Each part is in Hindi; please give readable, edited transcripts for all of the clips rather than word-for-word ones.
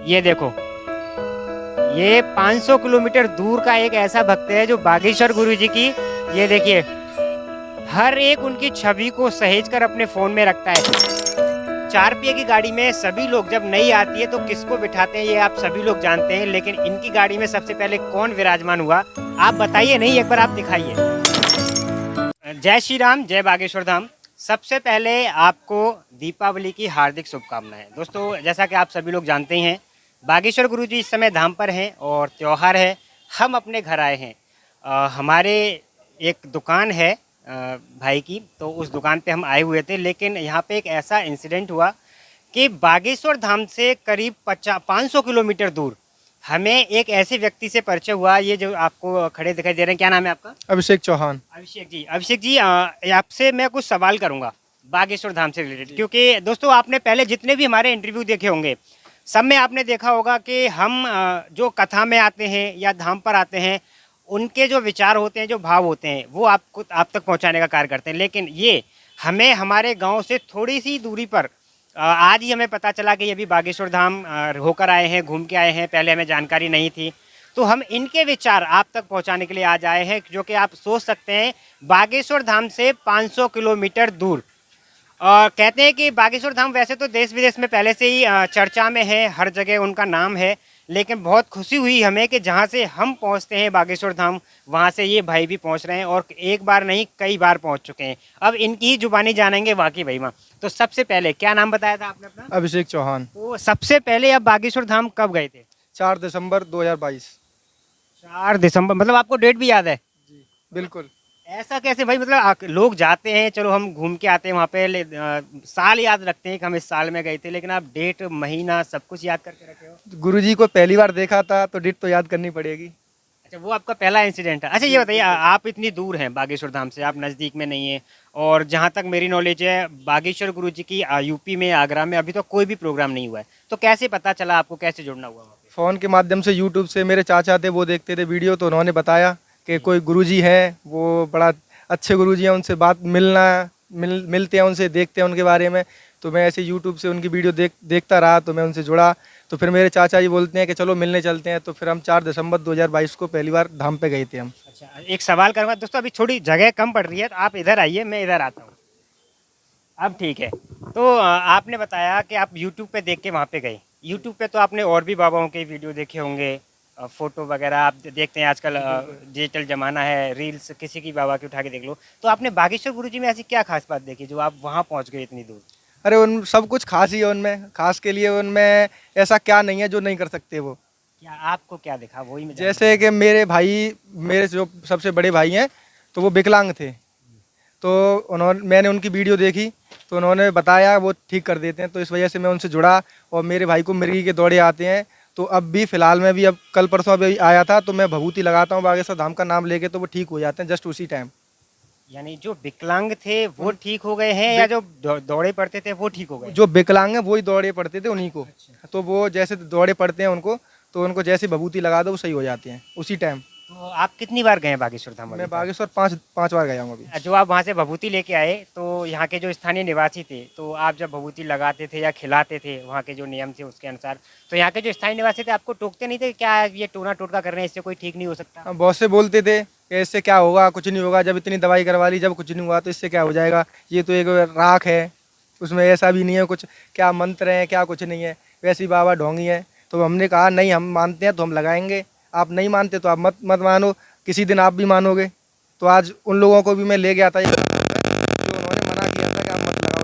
ये देखो, ये 500 किलोमीटर दूर का एक ऐसा भक्त है जो बागेश्वर गुरु जी की, ये देखिए, हर एक उनकी छवि को सहेज कर अपने फोन में रखता है। 4 पहिए की गाड़ी में सभी लोग जब नई आती है तो किसको बिठाते हैं ये आप सभी लोग जानते हैं, लेकिन इनकी गाड़ी में सबसे पहले कौन विराजमान हुआ आप बताइए, नहीं एक बार आप दिखाइए। जय श्री राम, जय बागेश्वर धाम। सबसे पहले आपको दीपावली की हार्दिक शुभकामनाएं। दोस्तों, जैसा कि आप सभी लोग जानते ही हैं, बागेश्वर गुरु जी इस समय धाम पर हैं और त्यौहार है। हम अपने घर आए हैं। हमारे एक दुकान है भाई की, तो उस दुकान पे हम आए हुए थे, लेकिन यहाँ पे एक ऐसा इंसिडेंट हुआ कि बागेश्वर धाम से करीब 500 किलोमीटर दूर हमें एक ऐसे व्यक्ति से परिचय हुआ। ये जो आपको खड़े दिखाई दे रहे हैं, क्या नाम है आपका? अभिषेक चौहान। अभिषेक जी, आपसे मैं कुछ सवाल करूंगा बागेश्वर धाम से रिलेटेड, क्योंकि दोस्तों आपने पहले जितने भी हमारे इंटरव्यू देखे होंगे सब में आपने देखा होगा कि हम जो कथा में आते हैं या धाम पर आते हैं, उनके जो विचार होते हैं, जो भाव होते हैं, वो आपको आप तक पहुंचाने का कार्य करते हैं। लेकिन ये हमें हमारे गांव से थोड़ी सी दूरी पर आज ही हमें पता चला कि ये भी बागेश्वर धाम होकर आए हैं, घूम के आए हैं। पहले हमें जानकारी नहीं थी, तो हम इनके विचार आप तक पहुंचाने के लिए आज आए हैं, जो कि आप सोच सकते हैं बागेश्वर धाम से 500 किलोमीटर दूर। कहते हैं कि बागेश्वर धाम वैसे तो देश विदेश में पहले से ही चर्चा में है, हर जगह उनका नाम है, लेकिन बहुत खुशी हुई हमें कि जहाँ से हम पहुँचते हैं बागेश्वर धाम, वहाँ से ये भाई भी पहुँच रहे हैं और एक बार नहीं कई बार पहुँच चुके हैं। अब इनकी ही जुबानी जानेंगे वाकई भाई माँ। तो सबसे पहले क्या नाम बताया था आपने अपना? अभिषेक चौहान। तो सबसे पहले आप बागेश्वर धाम कब गए थे? 4 दिसंबर 2022। 4 दिसंबर, मतलब आपको डेट भी याद है? जी बिल्कुल। ऐसा कैसे भाई? मतलब लोग जाते हैं, चलो हम घूम के आते हैं वहाँ पे, साल याद रखते हैं कि हम इस साल में गए थे, लेकिन आप डेट, महीना सब कुछ याद करके रखे हो। गुरुजी को पहली बार देखा था तो डेट तो याद करनी पड़ेगी। अच्छा, वो आपका पहला इंसिडेंट है। अच्छा ये बताइए, आप इतनी दूर हैं बागेश्वर धाम से, आप नज़दीक में नहीं है, और जहाँ तक मेरी नॉलेज है बागेश्वर गुरु जी की यूपी में, आगरा में अभी तो कोई भी प्रोग्राम नहीं हुआ है, तो कैसे पता चला आपको, कैसे जुड़ना हुआ वहाँ पे? फ़ोन के माध्यम से, यूट्यूब से। मेरे चाचा थे, वो देखते थे वीडियो, तो उन्होंने बताया कि कोई गुरुजी हैं, वो बड़ा अच्छे गुरुजी हैं, उनसे मिलते हैं, उनसे देखते हैं उनके बारे में। तो मैं ऐसे यूट्यूब से उनकी वीडियो देखता रहा, तो मैं उनसे जुड़ा। तो फिर मेरे चाचा जी बोलते हैं कि चलो मिलने चलते हैं, तो फिर हम 4 दिसंबर 2022 को पहली बार धाम पे गए थे हम। अच्छा, एक सवाल करूँगा दोस्तों, अभी थोड़ी जगह कम पड़ रही है, तो आप इधर आइए, मैं इधर आता हूँ। अब ठीक है। तो आपने बताया कि आप यूट्यूब पे देख के वहाँ पे गए। यूट्यूब पे तो आपने और भी बाबाओं के वीडियो देखे होंगे, फ़ोटो वगैरह आप देखते हैं, आजकल डिजिटल ज़माना है, रील्स किसी की बाबा की उठा के देख लो। तो आपने बागेश्वर गुरु जी में ऐसी क्या खास बात देखी जो आप वहाँ पहुँच गए इतनी दूर? अरे उन सब कुछ खास ही है उनमें, खास के लिए उनमें ऐसा क्या नहीं है जो नहीं कर सकते वो। क्या आपको क्या दिखा, वही मैं जैसे कि मेरे जो सबसे बड़े भाई हैं, तो वो विकलांग थे, तो मैंने उनकी वीडियो देखी, तो उन्होंने बताया वो ठीक कर देते हैं, तो इस वजह से मैं उनसे जुड़ा। और मेरे भाई को मिर्गी के दौरे आते हैं, तो अब भी फ़िलहाल में भी, अब कल परसों अभी आया था, तो मैं भभूति लगाता हूँ बागेश्वर धाम का नाम लेके, तो वो ठीक हो जाते हैं जस्ट उसी टाइम। यानी जो विकलांग थे वो ठीक हो गए हैं, या जो दौड़े पड़ते थे वो ठीक हो गए? जो विकलांग हैं वही दौड़े पड़ते थे उन्हीं को। अच्छा। तो वो जैसे दौड़े पड़ते हैं उनको, तो उनको जैसे भभूति लगा दो वो सही हो जाते हैं उसी टाइम। तो आप कितनी बार गए बागेश्वर धाम? मैं बागेश्वर पाँच बार गया हूँ अभी। जो आप वहाँ से भभूति लेके आए, तो यहाँ के जो स्थानीय निवासी थे, तो आप जब भभूति लगाते थे या खिलाते थे, वहाँ के जो नियम थे उसके अनुसार, तो यहाँ के जो स्थानीय निवासी थे आपको टोकते नहीं थे? क्या ये टोना टोटका कर रहे हैं, इससे कोई ठीक नहीं हो सकता? हम बहुत से बोलते थे कि इससे क्या होगा, कुछ नहीं होगा, जब इतनी दवाई करवा ली, जब कुछ नहीं हुआ तो इससे क्या हो जाएगा, ये तो एक राख है, उसमें ऐसा भी नहीं है कुछ, क्या मंत्र हैं, क्या कुछ नहीं है, वैसे ही बाबा ढोंगी है। तो हमने कहा नहीं, हम मानते हैं तो हम लगाएंगे, आप नहीं मानते तो आप मत मानो, किसी दिन आप भी मानोगे। तो आज उन लोगों को भी मैं ले गया था, जो उन्होंने मना किया था कि आप मत लगाओ।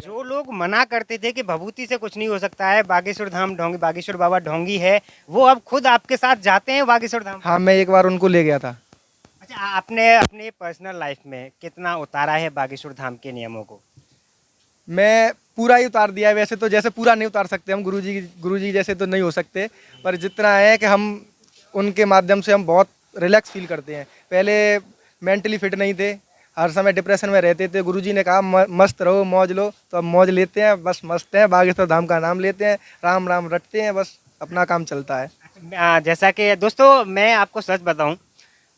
जो लोग मना करते थे कि भभूति से कुछ नहीं हो सकता है, बागेश्वर धाम ढोंगी, बागेश्वर बाबा ढोंगी है, वो अब खुद आपके साथ जाते हैं बागेश्वर धाम? हाँ, मैं एक बार उनको ले गया था। अच्छा, आपने अपने पर्सनल लाइफ में कितना उतारा है बागेश्वर धाम के नियमों को? मैं पूरा ही उतार दिया है। वैसे तो जैसे पूरा नहीं उतार सकते हम, गुरुजी जैसे तो नहीं हो सकते, पर जितना है कि हम उनके माध्यम से हम बहुत रिलैक्स फील करते हैं। पहले मेंटली फिट नहीं थे, हर समय डिप्रेशन में रहते थे। गुरुजी ने कहा मस्त रहो, मौज लो, तो अब मौज लेते हैं, बस मस्त हैं, बागेश्वर धाम का नाम लेते हैं, राम राम रटते हैं, बस अपना काम चलता है। जैसा कि दोस्तों मैं आपको सच बताऊं,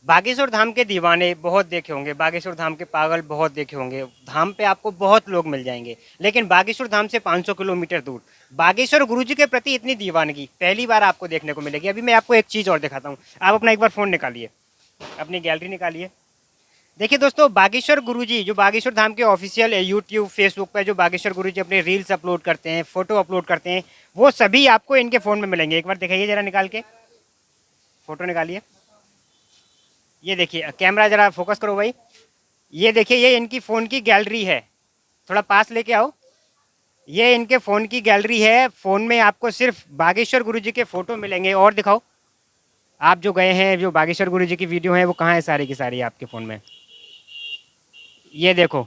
बागेश्वर धाम के दीवाने बहुत देखे होंगे, बागेश्वर धाम के पागल बहुत देखे होंगे, धाम पे आपको बहुत लोग मिल जाएंगे, लेकिन बागेश्वर धाम से 500 किलोमीटर दूर बागेश्वर गुरुजी के प्रति इतनी दीवानगी पहली बार आपको देखने को मिलेगी। अभी मैं आपको एक चीज़ और दिखाता हूँ, आप अपना एक बार फ़ोन निकालिए, अपनी गैलरी निकालिए। देखिए दोस्तों, बागेश्वर गुरुजी जो बागेश्वर धाम के ऑफिशियल यूट्यूब फेसबुक पे जो बागेश्वर गुरुजी अपने रील्स अपलोड करते हैं, फ़ोटो अपलोड करते हैं, वो सभी आपको इनके फ़ोन में मिलेंगे। एक बार दिखाइए ज़रा निकाल के, फ़ोटो निकालिए। ये देखिए, कैमरा ज़रा फोकस करो भाई। ये देखिए, ये इनकी फ़ोन की गैलरी है, थोड़ा पास लेके आओ। ये इनके फ़ोन की गैलरी है। फ़ोन में आपको सिर्फ बागेश्वर गुरुजी के फ़ोटो मिलेंगे। और दिखाओ, आप जो गए हैं, जो बागेश्वर गुरुजी की वीडियो है वो कहाँ है, सारी की सारी आपके फ़ोन में। ये देखो,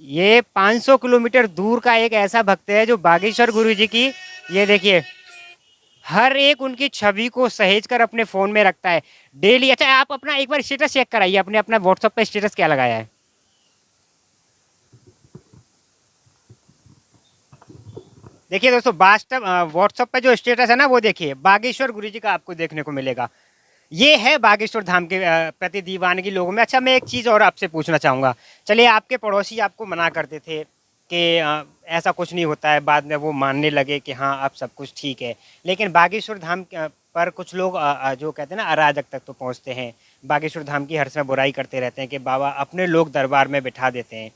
ये 500 किलोमीटर दूर का एक ऐसा भक्त है जो बागेश्वर गुरुजी की, ये देखिए, हर एक उनकी छवि को सहेज कर अपने फ़ोन में रखता है डेली। अच्छा, आप अपना एक बार स्टेटस चेक कराइए, अपने अपना व्हाट्सएप पे स्टेटस क्या लगाया है। देखिए दोस्तों, वास्तव व्हाट्सएप पे जो स्टेटस है ना, वो देखिए, बागेश्वर गुरुजी का आपको देखने को मिलेगा। ये है बागेश्वर धाम के प्रति दीवानगी लोगों में। अच्छा, मैं एक चीज़ और आपसे पूछना चाहूँगा। चलिए, आपके पड़ोसी आपको मना करते थे कि ऐसा कुछ नहीं होता है, बाद में वो मानने लगे कि हाँ अब सब कुछ ठीक है, लेकिन बागेश्वर धाम पर कुछ लोग जो कहते हैं ना, अराजक तक तो पहुँचते हैं। बागेश्वर धाम की हर समय बुराई करते रहते हैं कि बाबा अपने लोग दरबार में बिठा देते हैं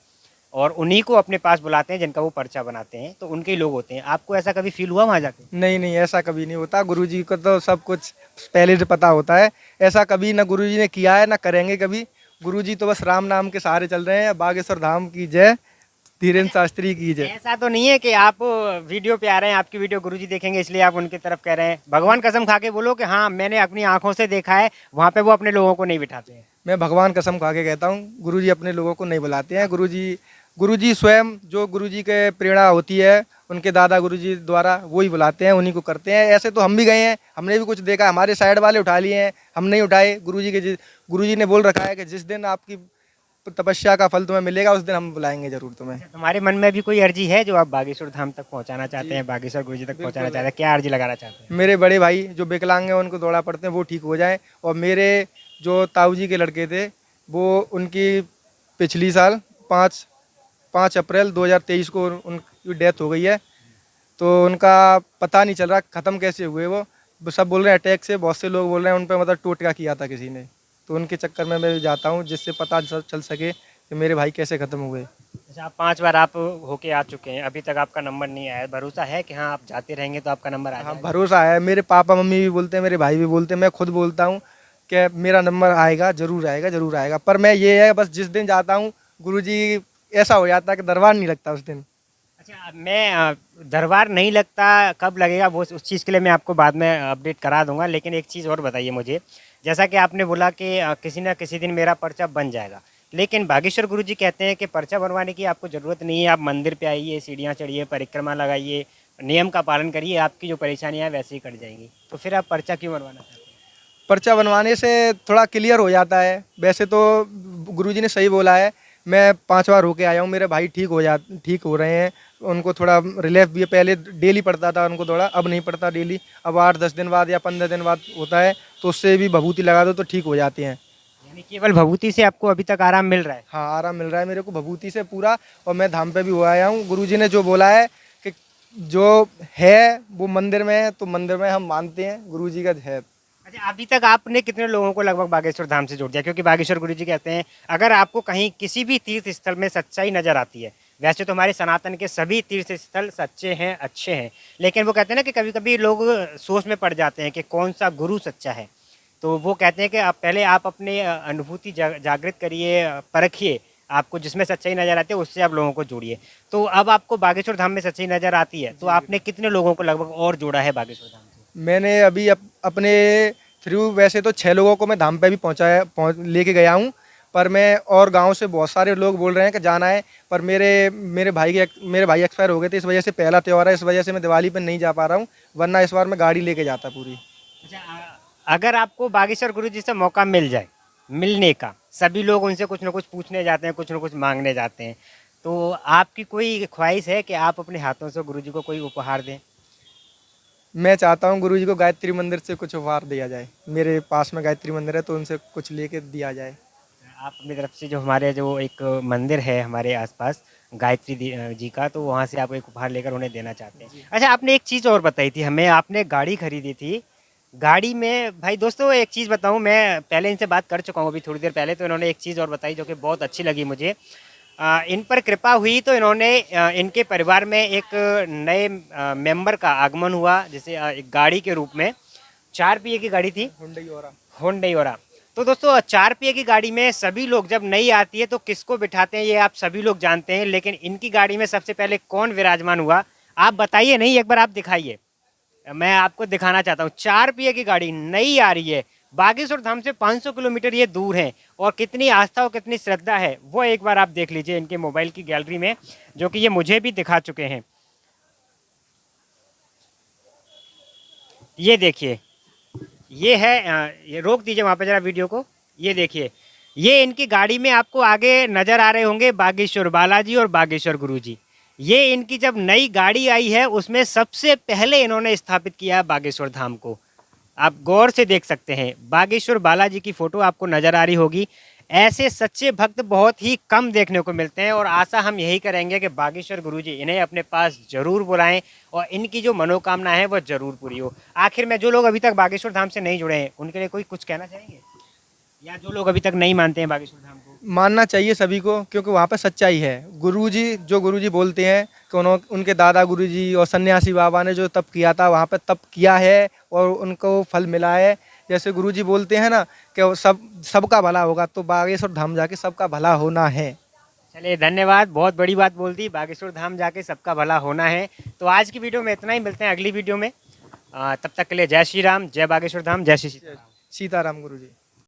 और उन्हीं को अपने पास बुलाते हैं जिनका वो पर्चा बनाते हैं, तो उनके ही लोग होते हैं। आपको ऐसा कभी फील हुआ वहाँ जाके? नहीं नहीं, ऐसा कभी नहीं होता। गुरुजी को तो सब कुछ पहले से पता होता है। ऐसा कभी ना गुरुजी ने किया है ना करेंगे कभी। गुरुजी तो बस राम नाम के सहारे चल रहे हैं। बागेश्वर धाम की जय, धीरेन्द्र शास्त्री की जय। ऐसा तो नहीं है कि आप वीडियो पे आ रहे हैं, आपकी वीडियो गुरुजी देखेंगे इसलिए आप उनकी तरफ कह रहे हैं। भगवान कसम खा के बोलो कि हाँ, मैंने अपनी आंखों से देखा है, वहाँ पे वो अपने लोगों को नहीं बिठाते हैं। मैं भगवान कसम खा के कहता हूँ, गुरुजी अपने लोगों को नहीं बुलाते हैं। गुरुजी गुरुजी स्वयं, जो गुरुजी के प्रेरणा होती है उनके दादा गुरुजी द्वारा, वो ही बुलाते हैं, उन्हीं को करते हैं। ऐसे तो हम भी गए हैं, हमने भी कुछ देखा, हमारे साइड वाले उठा लिए हैं, हम नहीं उठाए। गुरुजी ने बोल रखा है कि जिस दिन आपकी तपस्या का फल तुम्हें मिलेगा उस दिन हम बुलाएंगे जरूर तुम्हें। तुम्हारे मन में भी कोई अर्जी है जो आप बागेश्वर धाम तक पहुँचाना चाहते हैं, बागेश्वर गुरुजी तक पहुँचाना चाहते हैं? क्या अर्जी लगाना चाहते हैं? मेरे बड़े भाई जो विकलांग हैं उनको दौड़ा पड़ते हैं, वो ठीक हो जाए। और मेरे जो ताऊ जी के लड़के थे, वो उनकी पिछली साल 5 अप्रैल 2023 को उनकी डेथ हो गई है। तो उनका पता नहीं चल रहा ख़त्म कैसे हुए वो। सब बोल रहे हैं अटैक से, बहुत से लोग बोल रहे हैं उन पर मतलब टोटका किया था किसी ने। तो उनके चक्कर में मैं जाता हूँ जिससे पता चल सके कि मेरे भाई कैसे ख़त्म हुए। अच्छा, आप 5 बार आप होके आ चुके हैं, अभी तक आपका नंबर नहीं आया। भरोसा है कि हाँ आप जाते रहेंगे तो आपका नंबर आ हाँ, जाएगा? भरोसा है। मेरे पापा मम्मी भी बोलते हैं, मेरे भाई भी बोलते हैं, मैं खुद बोलता हूँ कि मेरा नंबर आएगा, ज़रूर आएगा, ज़रूर आएगा। पर मैं ये है, बस जिस दिन जाता हूँ गुरुजी, ऐसा हो जाता है कि दरबार नहीं लगता उस दिन। अच्छा, मैं दरबार नहीं लगता, कब लगेगा वो उस चीज़ के लिए मैं आपको बाद में अपडेट करा दूंगा। लेकिन एक चीज़ और बताइए मुझे, जैसा कि आपने बोला कि किसी ना किसी दिन मेरा पर्चा बन जाएगा, लेकिन बागेश्वर गुरुजी कहते हैं कि पर्चा बनवाने की आपको ज़रूरत नहीं है, आप मंदिर पे आइए, सीढ़ियाँ चढ़िए, परिक्रमा लगाइए, नियम का पालन करिए, आपकी जो परेशानियाँ हैं वैसे ही कट जाएंगी। तो फिर आप पर्चा क्यों बनवाना चाहते हैं? पर्चा बनवाने से थोड़ा क्लियर हो जाता है। वैसे तो गुरुजी ने सही बोला है। मैं 5 बार होके आया हूँ, मेरे भाई ठीक हो रहे हैं। उनको थोड़ा रिलीफ भी है। पहले डेली पड़ता था उनको दौड़ा, अब नहीं पड़ता डेली। अब 8-10 दिन बाद या 15 दिन बाद होता है, तो उससे भी भभूति लगा दो तो ठीक हो जाते हैं। यानी केवल भभूति से आपको अभी तक आराम मिल रहा है? हाँ, आराम मिल रहा है मेरे को भभूति से पूरा। और मैं धाम पे भी हो आया हूँ। गुरुजी ने जो बोला है कि जो है वो मंदिर में है, तो मंदिर में हम मानते हैं, गुरुजी का है। अच्छा, अभी तक आपने कितने लोगों को लगभग बागेश्वर धाम से जोड़ दिया? क्योंकि बागेश्वर गुरुजी कहते हैं अगर आपको कहीं किसी भी तीर्थ स्थल में सच्चाई नजर आती है, वैसे तो हमारे सनातन के सभी तीर्थ स्थल सच्चे हैं, अच्छे हैं, लेकिन वो कहते हैं ना कि कभी कभी लोग सोच में पड़ जाते हैं कि कौन सा गुरु सच्चा है। तो वो कहते हैं कि आप पहले आप अपने अनुभूति जागृत करिए, परखिए, आपको जिसमें सच्चाई नजर आती है उससे आप लोगों को जोड़िए। तो अब आपको बागेश्वर धाम में सच्चाई नजर आती है, तो आपने कितने लोगों को लगभग और जोड़ा है बागेश्वर धाम से? मैंने अभी अपने थ्रू वैसे तो 6 लोगों को मैं धाम पे भी लेके गया हूँ। पर मैं और गांव से बहुत सारे लोग बोल रहे हैं कि जाना है। पर मेरे भाई एक्सपायर हो गए थे, इस वजह से पहला त्यौहार है, इस वजह से मैं दिवाली पे नहीं जा पा रहा हूँ। वरना इस बार मैं गाड़ी लेके जाता पूरी। अच्छा, अगर आपको बागेश्वर गुरुजी से मौका मिल जाए मिलने का, सभी लोग उनसे कुछ ना कुछ पूछने जाते हैं, कुछ ना कुछ मांगने जाते हैं, तो आपकी कोई ख्वाहिश है कि आप अपने हाथों से गुरुजी को कोई उपहार दें? मैं चाहता हूँ गुरुजी को गायत्री मंदिर से कुछ उपहार दिया जाए। मेरे पास में गायत्री मंदिर है तो उनसे कुछ लेके दिया जाए। आप अपनी तरफ से जो हमारे जो एक मंदिर है हमारे आसपास गायत्री जी का, तो वहाँ से आप एक उपहार लेकर उन्हें देना चाहते हैं। अच्छा, आपने एक चीज़ और बताई थी हमें, आपने गाड़ी खरीदी थी। गाड़ी में भाई दोस्तों एक चीज़ बताऊँ, मैं पहले इनसे बात कर चुका हूँ अभी थोड़ी देर पहले, तो इन्होंने एक चीज़ और बताई जो कि बहुत अच्छी लगी मुझे। इन पर कृपा हुई तो इन्होंने इनके परिवार में एक नए मेंबर का आगमन हुआ, जैसे एक गाड़ी के रूप में। 4 पहिए की गाड़ी थी, होंडई ओरा। तो दोस्तों 4 पहिए की गाड़ी में सभी लोग जब नई आती है तो किसको बिठाते हैं ये आप सभी लोग जानते हैं, लेकिन इनकी गाड़ी में सबसे पहले कौन विराजमान हुआ आप बताइए। नहीं, एक बार आप दिखाइए, मैं आपको दिखाना चाहता हूँ। 4 पहिए की गाड़ी नई आ रही है, बागेश्वर धाम से 500 किलोमीटर ये दूर है, और कितनी आस्था और कितनी श्रद्धा है वो एक बार आप देख लीजिए इनके मोबाइल की गैलरी में, जो कि ये मुझे भी दिखा चुके हैं। ये देखिए, ये है ये रोक दीजिए वहाँ पे जरा वीडियो को। ये देखिए, ये इनकी गाड़ी में आपको आगे नज़र आ रहे होंगे बागेश्वर बालाजी और बागेश्वर गुरुजी। ये इनकी जब नई गाड़ी आई है उसमें सबसे पहले इन्होंने स्थापित किया बागेश्वर धाम को। आप गौर से देख सकते हैं, बागेश्वर बालाजी की फ़ोटो आपको नज़र आ रही होगी। ऐसे सच्चे भक्त बहुत ही कम देखने को मिलते हैं, और आशा हम यही करेंगे कि बागेश्वर गुरुजी इन्हें अपने पास ज़रूर बुलाएं और इनकी जो मनोकामना है वह ज़रूर पूरी हो। आखिर में जो लोग अभी तक बागेश्वर धाम से नहीं जुड़े हैं उनके लिए कोई कुछ कहना चाहेंगे, या जो लोग अभी तक नहीं मानते हैं बागेश्वर धाम को? मानना चाहिए सभी को, क्योंकि वहाँ पे सच्चाई है। गुरुजी बोलते हैं कि उनके दादा गुरुजी और सन्यासी बाबा ने जो तप किया था वहाँ पे तप किया है और उनको फल मिला है। जैसे गुरुजी बोलते हैं ना कि वो सबका भला होगा, तो बागेश्वर धाम जाके सबका भला होना है। चलिए धन्यवाद, बहुत बड़ी बात बोल दी, बागेश्वर धाम जाके सबका भला होना है। तो आज की वीडियो में इतना ही, मिलते हैं अगली वीडियो में। तब तक के लिए जय श्री राम, जय बागेश्वर धाम, जय श्री सीताराम। सीताराम गुरुजी।